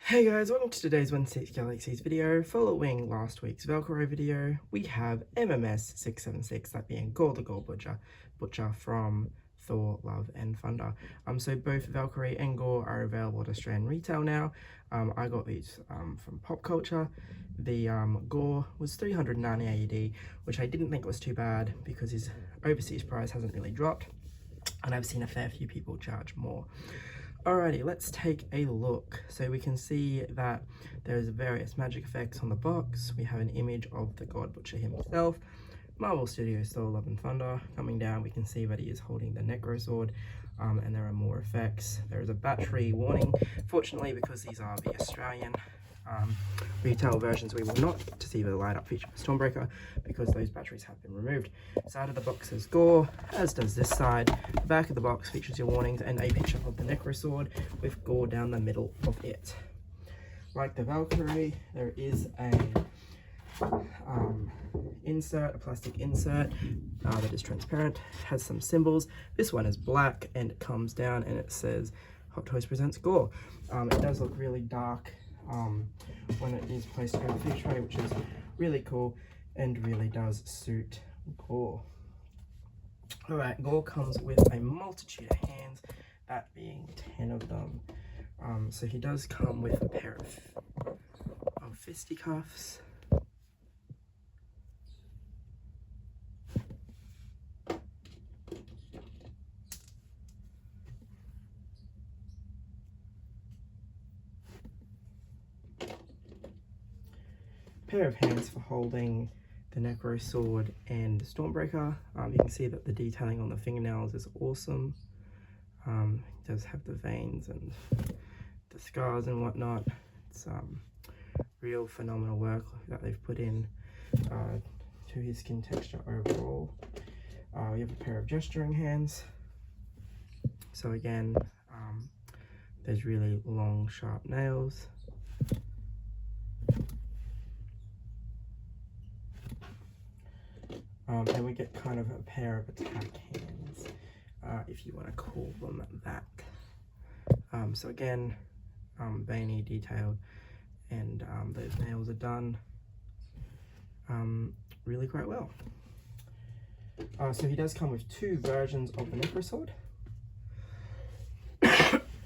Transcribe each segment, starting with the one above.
Hey guys, welcome to today's 1/6 Galaxies video. Following last week's Velcro video, we have MMS 676, that being Gorr the Gorr Butcher from Thor, Love and Thunder. So both Valkyrie and Gorr are available at Australian retail now. I got these from Pop Culture. The Gorr was 390 AUD, which I didn't think was too bad because his overseas price hasn't really dropped, and I've seen a fair few people charge more. Alrighty, let's take a look. So we can see that there's various magic effects on the box. We have an image of the God Butcher himself. Marvel Studios Thor, Love and Thunder. Coming down, we can see that he is holding the Necro Sword, and there are more effects. There is a battery warning. Fortunately, because these are the Australian retail versions, we will not get to see the light up feature for Stormbreaker because those batteries have been removed. Side of the box says Gorr, as does this side. The back of the box features your warnings and a picture of the Necro Sword with Gorr down the middle of it. Like the Valkyrie, there is a plastic insert that is transparent, has some symbols. This one is black and it comes down and it says Hot Toys presents Gorr. It does look really dark when it is placed over the fish tray, which is really cool and really does suit Gorr. Alright, Gorr comes with a multitude of hands, that being 10 of them. So he does come with a pair of fisticuffs. Pair of hands for holding the Necro Sword and Stormbreaker. You can see that the detailing on the fingernails is awesome. It does have the veins and the scars and whatnot. It's real phenomenal work that they've put in to his skin texture overall. We have a pair of gesturing hands. So again, there's really long, sharp nails. And we get kind of a pair of attack hands, if you want to call them that. So again, veiny, detailed, and those nails are done really quite well. So he does come with two versions of the Necro Sword.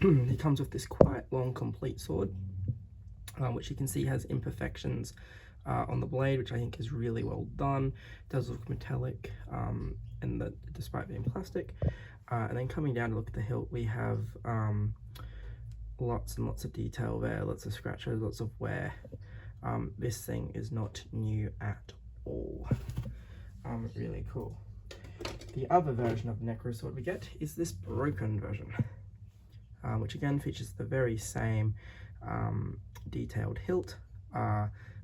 He comes with this quite long, complete sword, which you can see has imperfections on the blade, which I think is really well done. It does look metallic, despite being plastic. And then coming down to look at the hilt, we have lots and lots of detail there, lots of scratches, lots of wear. This thing is not new at all. Really cool. The other version of the Necro Sword we get is this broken version, which again features the very same detailed hilt,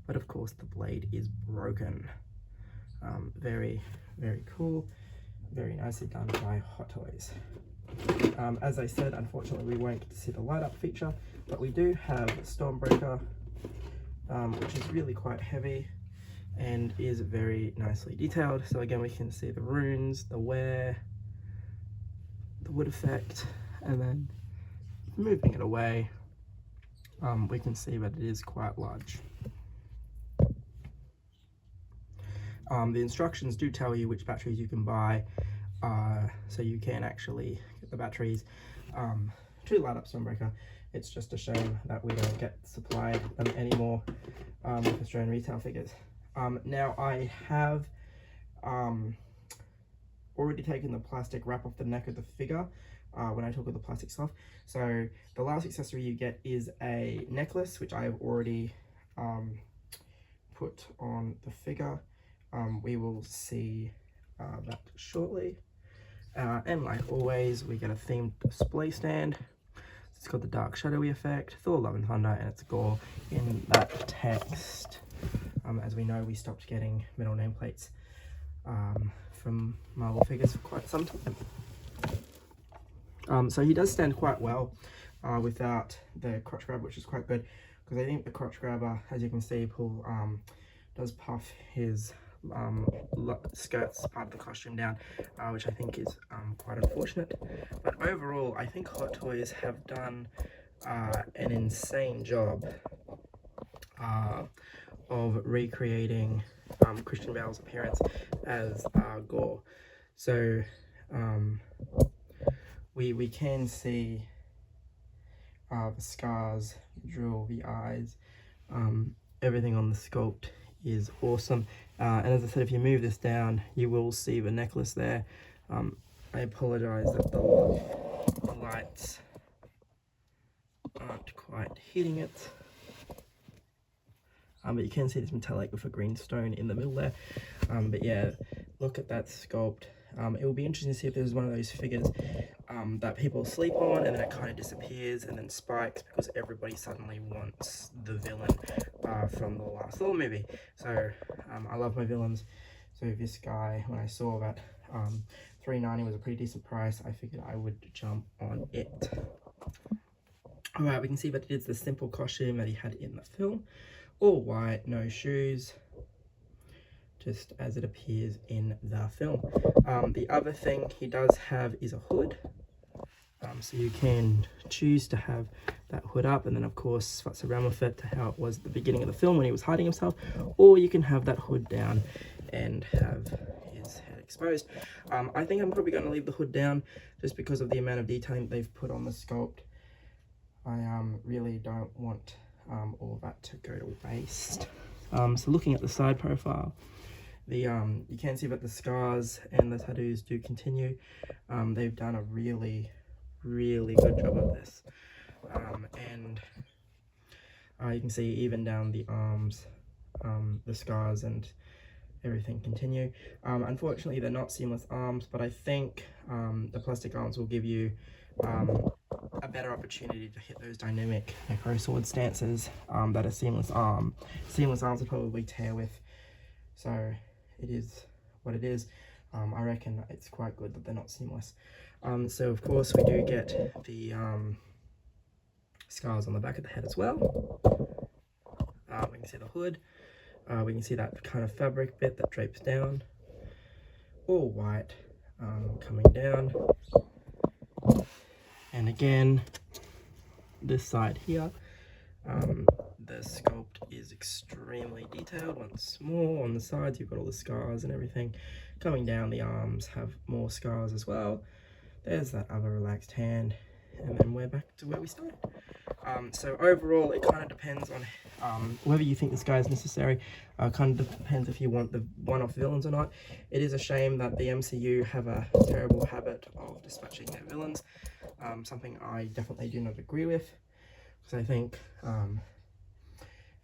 but of course the blade is broken. Very, very cool, very nicely done by Hot Toys. As I said, unfortunately we won't get to see the light up feature, but we do have Stormbreaker, which is really quite heavy and is very nicely detailed. So again, we can see the runes, the wear, the wood effect, and then moving it away, we can see that it is quite large. The instructions do tell you which batteries you can buy, so you can actually get the batteries to light up Stormbreaker. It's just a shame that we don't get supplied them anymore with Australian retail figures. Now I have already taken the plastic wrap off the neck of the figure when I took all the plastics off. So the last accessory you get is a necklace, which I have already put on the figure. We will see that shortly. And like always, we get a themed display stand. It's got the dark shadowy effect, Thor, Love and Thunder, and it's Gorr in that text. As we know, we stopped getting metal nameplates from Marvel figures for quite some time. So he does stand quite well without the crotch grab, which is quite good, because I think the crotch grabber, as you can see, does puff his skirts part of the costume down, which I think is quite unfortunate. But overall, I think Hot Toys have done an insane job of recreating Christian Bale's appearance as Gorr. So we can see the scars, the drill, the eyes, everything on the sculpt is awesome. And as I said, if you move this down, you will see the necklace there. I apologize that the lights aren't quite hitting it. But you can see this metallic with a green stone in the middle there. But yeah, look at that sculpt. It will be interesting to see if there's one of those figures that people sleep on and then it kind of disappears and then spikes because everybody suddenly wants the villain from the last Thor movie. So I love my villains. So this guy, when I saw that $3.90 was a pretty decent price, I figured I would jump on it. Alright, we can see that it is the simple costume that he had in the film. All white, no shoes, just as it appears in the film. The other thing he does have is a hood. So you can choose to have that hood up and then of course futz around with it to how it was at the beginning of the film when he was hiding himself, or you can have that hood down and have his head exposed. I think I'm probably going to leave the hood down just because of the amount of detailing they've put on the sculpt. I really don't want all that to go to waste. So looking at the side profile, you can see that the scars and the tattoos do continue. They've done a really good job of this. And you can see even down the arms, the scars and everything continue. Unfortunately, they're not seamless arms, but I think the plastic arms will give you a better opportunity to hit those dynamic necro sword stances that a seamless arms would probably tear with. So it is what it is. I reckon it's quite good that they're not seamless. So of course we do get the scars on the back of the head as well. We can see the hood. We can see that kind of fabric bit that drapes down. All white, coming down. And again, this side here, the sculpt is extremely detailed. Once more, on the sides you've got all the scars and everything. Coming down, the arms have more scars as well. There's that other relaxed hand, and then we're back to where we started. So overall, it kind of depends on whether you think this guy is necessary. Kind of depends if you want the one-off villains or not. It is a shame that the MCU have a terrible habit of dispatching their villains. Something I definitely do not agree with, because I think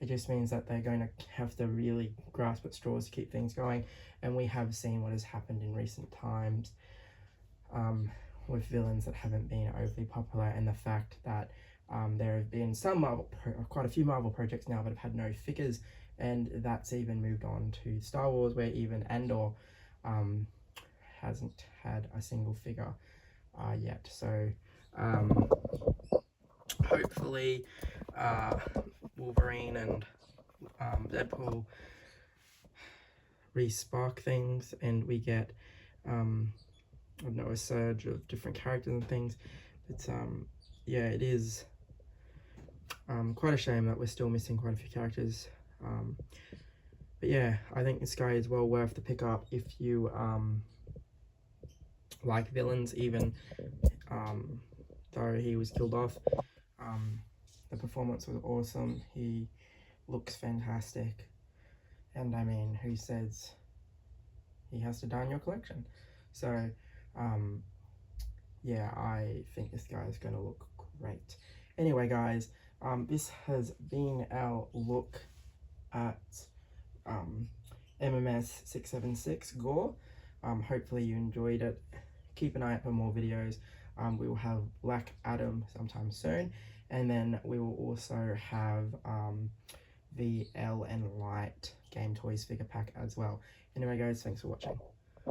it just means that they're going to have to really grasp at straws to keep things going, and we have seen what has happened in recent times with villains that haven't been overly popular, and the fact that there have been quite a few Marvel projects now that have had no figures, and that's even moved on to Star Wars, where even Andor hasn't had a single figure yet. So hopefully Wolverine and Deadpool re-spark things and we get I don't know, a surge of different characters and things. But yeah, it is quite a shame that we're still missing quite a few characters. But yeah, I think this guy is well worth the pick up if you like villains, even though he was killed off. The performance was awesome. He looks fantastic, and I mean, who says he has to die in your collection? So yeah, I think this guy is going to look great. Anyway guys, this has been our look at MMS 676 Gorr. Hopefully you enjoyed it. Keep an eye out for more videos. We will have Black Adam sometime soon, and then we will also have the L and Light Game Toys figure pack as well. Anyway guys, thanks for watching.